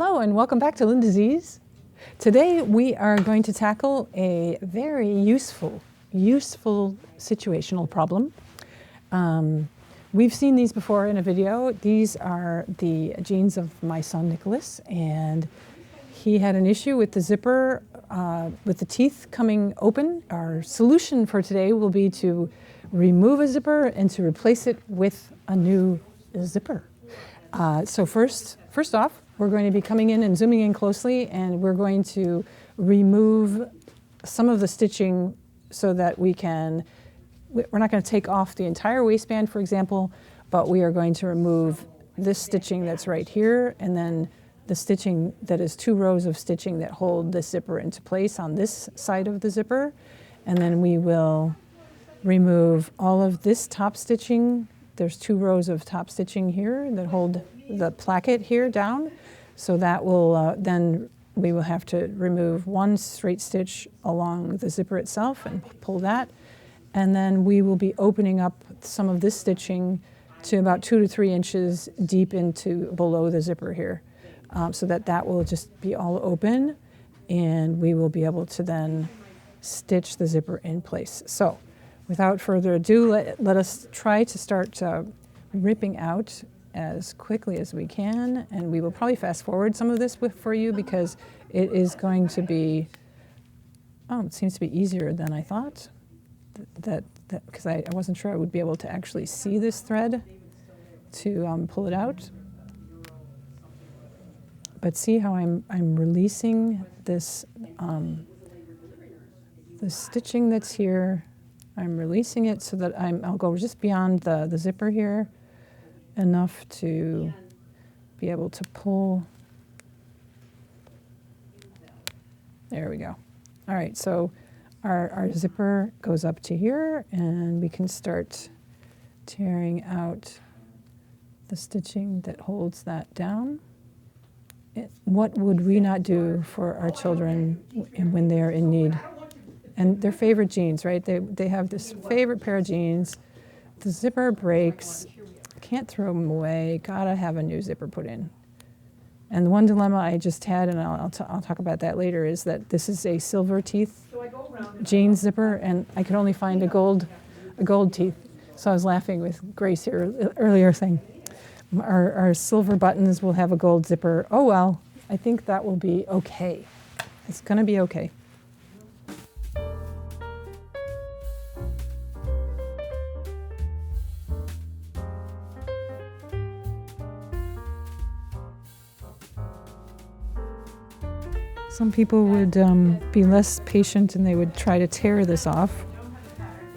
Hello and welcome back to Linda's Ease. Today we are going to tackle a very useful situational problem. We've seen these before in a video. These are the jeans of my son Nicholas, and he had an issue with the zipper, with the teeth coming open. Our solution for today will be to remove a zipper and to replace it with a new zipper. So first off, we're going to be coming in and zooming in closely, and we're going to remove some of the stitching so that we're not going to take off the entire waistband, for example, but we are going to remove this stitching that's right here, and then the stitching that is 2 rows of stitching that hold the zipper into place on this side of the zipper. And then we will remove all of this top stitching. There's 2 rows of top stitching here that hold the placket here down. So that will, then we will have to remove 1 straight stitch along the zipper itself and pull that. And then we will be opening up some of this stitching to about 2 to 3 inches deep into below the zipper here. So that will just be all open, and we will be able to then stitch the zipper in place. So without further ado, let us try to start ripping out as quickly as we can, and we will probably fast forward some of this for you because it is going to be, it seems to be easier than I thought, because I wasn't sure I would be able to actually see this thread to pull it out. But see how I'm releasing this, the stitching that's here. I'm releasing it so that I'll go just beyond the zipper here, enough to be able to pull. There we go. All right, so our zipper goes up to here, and we can start tearing out the stitching that holds that down. What would we not do for our children when they are in need? And their favorite jeans, right? They have this favorite pair of jeans. The zipper breaks. Can't throw them away. Gotta have a new zipper put in. And the one dilemma I just had, and I'll talk about that later, is that this is a silver teeth jean zipper, and I could only find a gold teeth. So I was laughing with Grace here earlier, saying our silver buttons will have a gold zipper. Oh well, I think that will be okay. It's gonna be okay. Some people would be less patient and they would try to tear this off,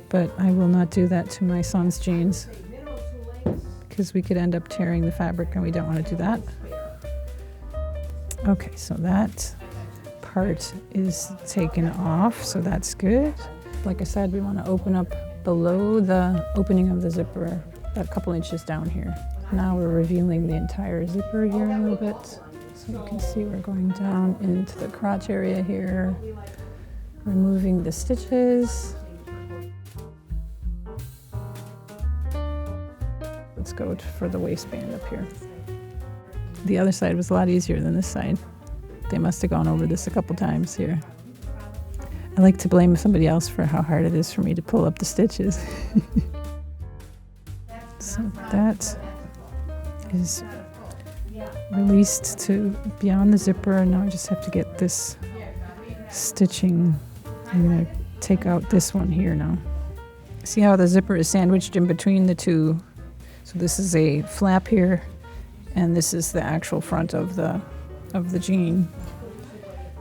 but I will not do that to my son's jeans because we could end up tearing the fabric, and we don't want to do that. Okay, so that part is taken off, so that's good. Like I said, we want to open up below the opening of the zipper, about a couple inches down here. Now we're revealing the entire zipper here a little bit. So you can see we're going down into the crotch area here, removing the stitches. Let's go for the waistband up here. The other side was a lot easier than this side. They must have gone over this a couple times here. I like to blame somebody else for how hard it is for me to pull up the stitches. So that is released to beyond the zipper, and now I just have to get this stitching. I'm going to take out this one here now. See how the zipper is sandwiched in between the two? So this is a flap here, and this is the actual front of the jean.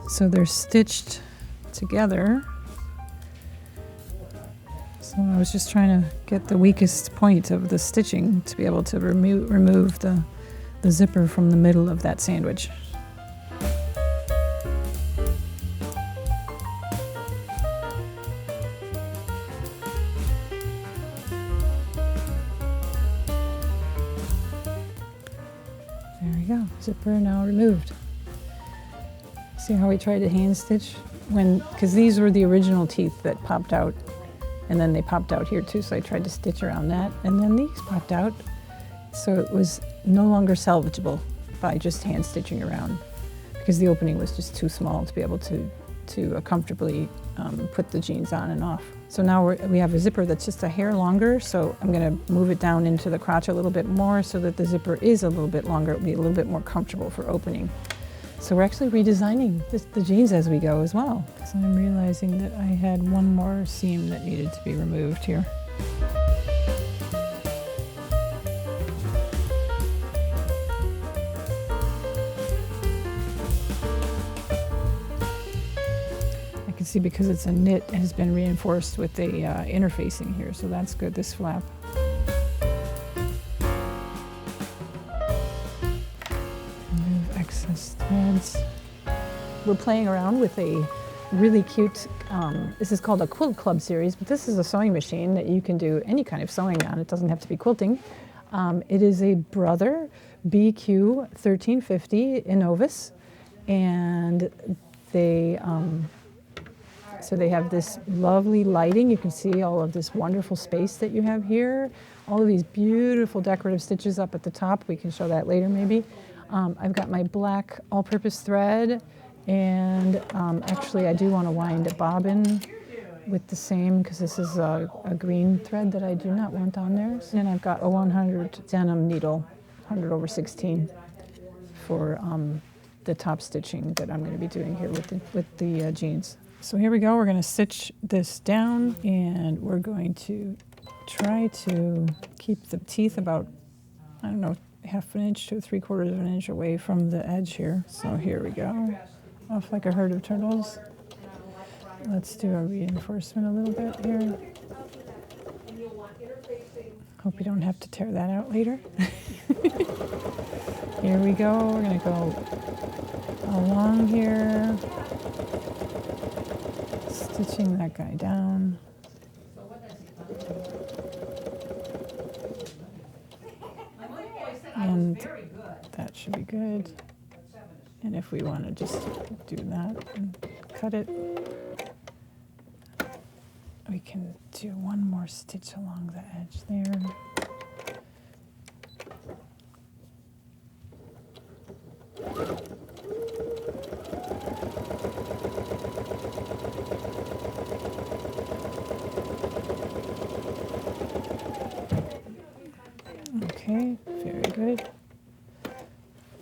So they're stitched together. So I was just trying to get the weakest point of the stitching to be able to remove the zipper from the middle of that sandwich. There we go, zipper now removed. See how we tried to hand stitch? Because these were the original teeth that popped out, and then they popped out here too, so I tried to stitch around that, and then these popped out. So it was no longer salvageable. by just hand stitching around because the opening was just too small to be able to comfortably put the jeans on and off. So now we have a zipper that's just a hair longer, so I'm going to move it down into the crotch a little bit more so that the zipper is a little bit longer. It'll be a little bit more comfortable for opening. So we're actually redesigning the jeans as we go as well. So I'm realizing that I had one more seam that needed to be removed here. See, because it's a knit, it has been reinforced with the interfacing here, so that's good, this flap. Remove excess threads. We're playing around with a really cute, this is called a Quilt Club series, but this is a sewing machine that you can do any kind of sewing on. It doesn't have to be quilting. It is a Brother BQ 1350 Innovis, and they so they have this lovely lighting. You can see all of this wonderful space that you have here. All of these beautiful decorative stitches up at the top. We can show that later maybe. I've got my black all-purpose thread, and actually I do want to wind a bobbin with the same because this is a green thread that I do not want on there. And I've got a 100 denim needle, 100/16 for the top stitching that I'm going to be doing here with the jeans. So here we go, we're going to stitch this down and we're going to try to keep the teeth about, I don't know, 1/2 inch to 3/4 of an inch away from the edge here. So here we go, off like a herd of turtles. Let's do a reinforcement a little bit here. Hope we don't have to tear that out later. Here we go, we're going to go along here. Stitching that guy down. And that should be good. And if we want to just do that and cut it, we can do one more stitch along the edge there. Okay, very good.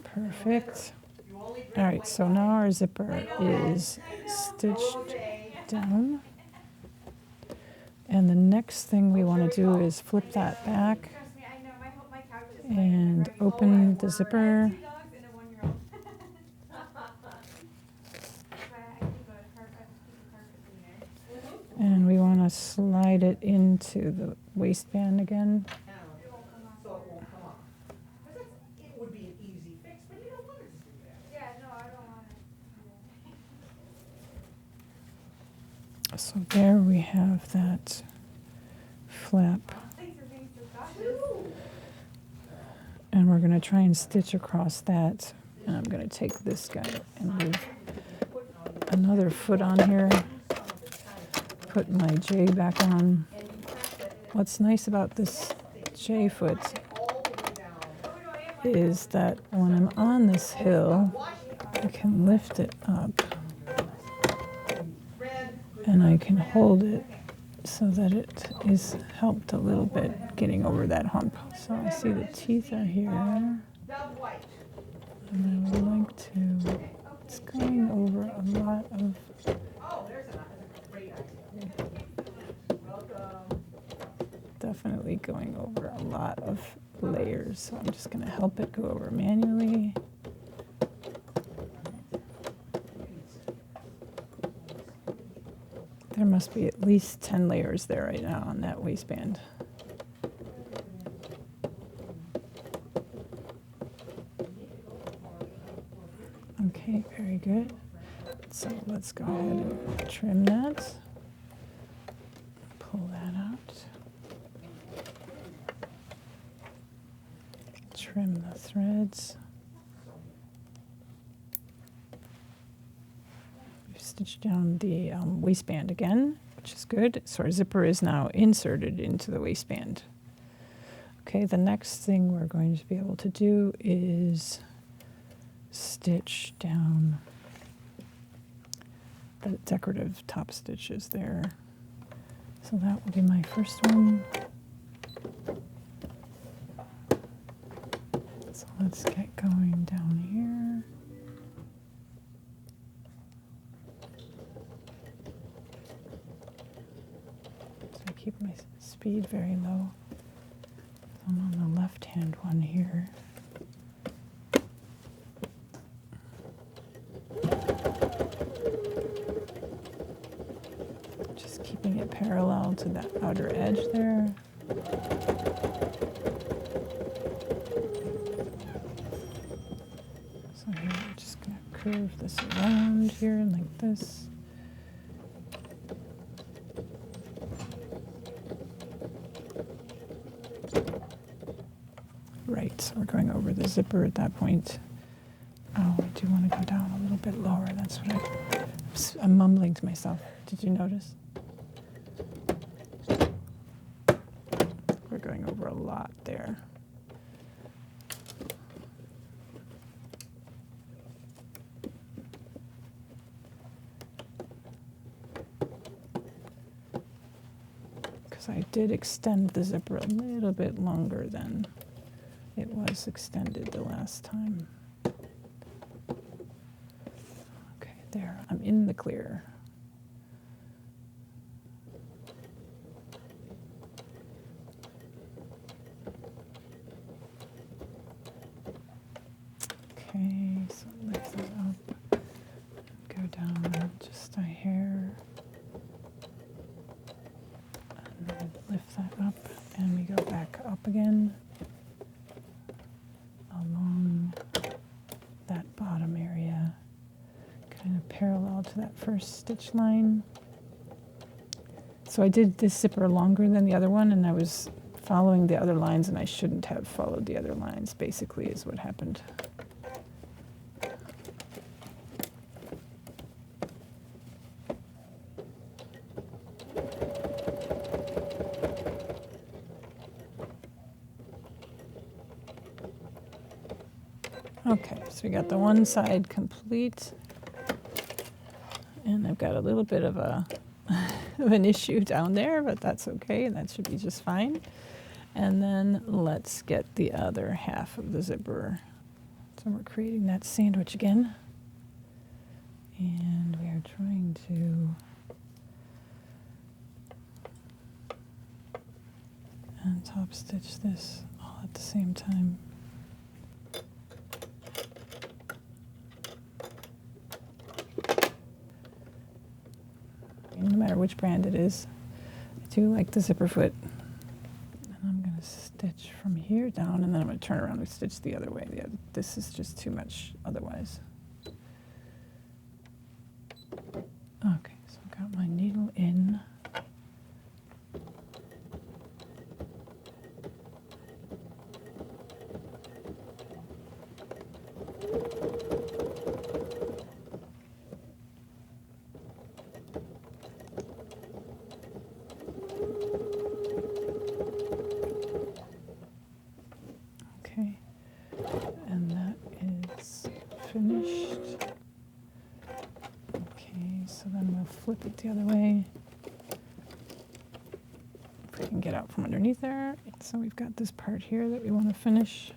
Perfect. All right, so now our zipper is stitched down. And the next thing we want to do is flip that back and open the zipper. And we want to slide it into the waistband again. So there we have that flap. And we're going to try and stitch across that. And I'm going to take this guy and move another foot on here. Put my J back on. What's nice about this J foot is that when I'm on this hill, I can lift it up. And I can hold it so that it is helped a little bit getting over that hump. So I see the teeth are here. And I would like to, it's going over a lot of, definitely going over a lot of layers. So I'm just going to help it go over manually. There must be at least 10 layers there right now on that waistband. Okay, very good. So let's go ahead and trim that. Pull that out. Trim the threads. Stitch down the waistband again, which is good. So our zipper is now inserted into the waistband. Okay, the next thing we're going to be able to do is stitch down the decorative top stitches there. So that will be my first one. So let's get going down here. So I keep my speed very low. I'm on the left-hand one here. Just keeping it parallel to that outer edge there. So here I'm just going to curve this around here like this. Right, so we're going over the zipper at that point. Oh, I do want to go down a little bit lower. That's what I'm mumbling to myself. Did you notice? We're going over a lot there. Because I did extend the zipper a little bit longer than it was extended the last time. Okay, there, I'm in the clear. Okay, so lift that up, go down just a hair, and then lift that up, and we go back up again along that bottom area, kind of parallel to that first stitch line. So I did this zipper longer than the other one, and I was following the other lines, and I shouldn't have followed the other lines, basically, is what happened. Okay, so we got the one side complete, and I've got a little bit of an issue down there, but that's okay, that should be just fine. And then let's get the other half of the zipper. So we're creating that sandwich again, and we are trying to top stitch this all at the same time. No matter which brand it is, I do like the zipper foot. And I'm going to stitch from here down, and then I'm going to turn around and stitch the other way. This is just too much otherwise. Okay, so I've got my needle in. Okay, and that is finished. Okay, so then we'll flip it the other way. If we can get out from underneath there. So we've got this part here that we want to finish.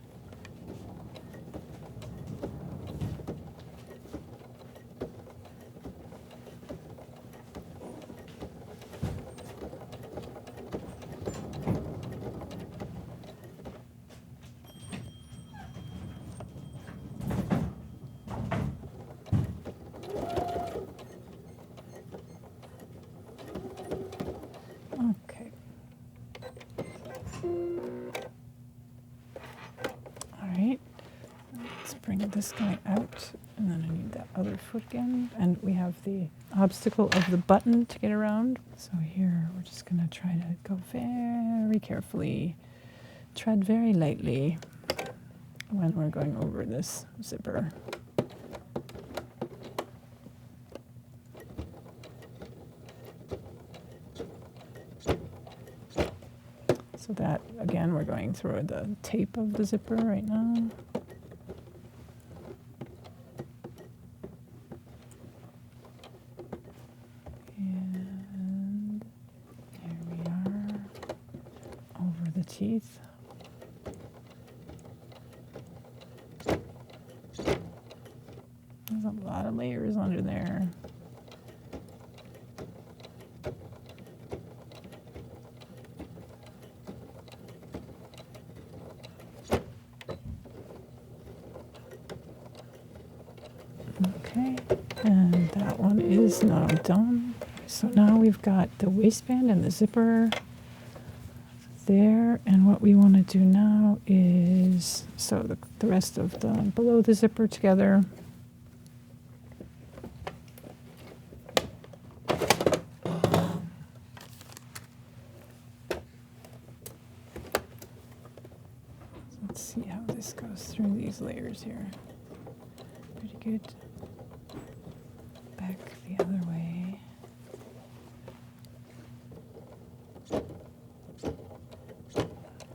Okay. All right. Let's bring this guy out, and then I need that other foot again. And we have the obstacle of the button to get around. So here we're just going to try to go very carefully, tread very lightly when we're going over this zipper. So that, again, we're going through the tape of the zipper right now. teeth. There's a lot of layers under there. Okay, and that one is now done. So now we've got the waistband and the zipper there, and what we want to do now is sew the rest of the below the zipper together. Let's see how this goes through these layers here. Pretty good. Back the other way.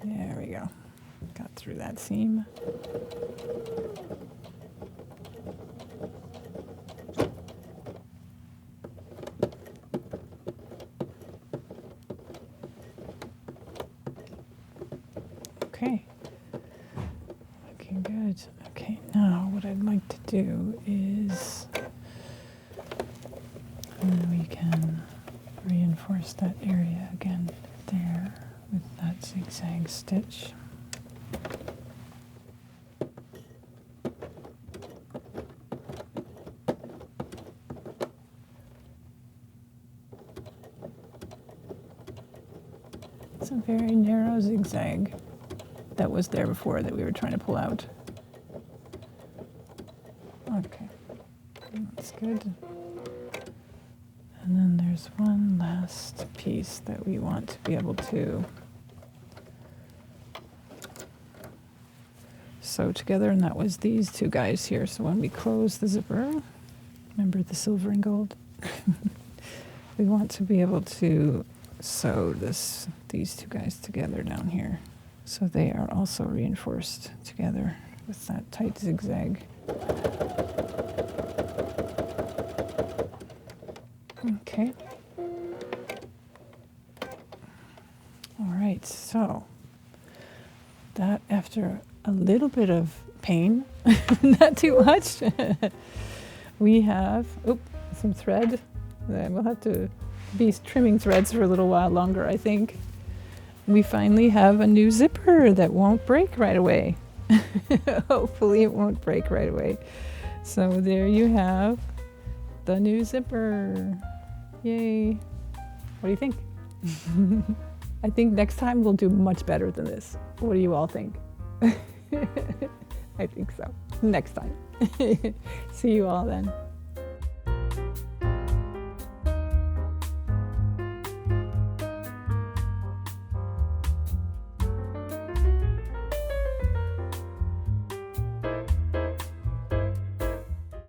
There we go. Got through that seam. Okay. Looking good. Okay, now what I'd like to do is, and then we can reinforce that area again there with that zigzag stitch. It's a very narrow zigzag that was there before that we were trying to pull out. Okay, that's good. And then there's one last piece that we want to be able to sew together, and that was these two guys here. So when we close the zipper, remember the silver and gold? We want to be able to sew these two guys together down here. So they are also reinforced together with that tight zigzag. Okay. All right, so that after a little bit of pain, not too much, we have some thread. We'll have to be trimming threads for a little while longer, I think. We finally have a new zipper that won't break right away. Hopefully it won't break right away. So there you have the new zipper. Yay. What do you think? I think next time we'll do much better than this. What do you all think? I think so. Next time. See you all then.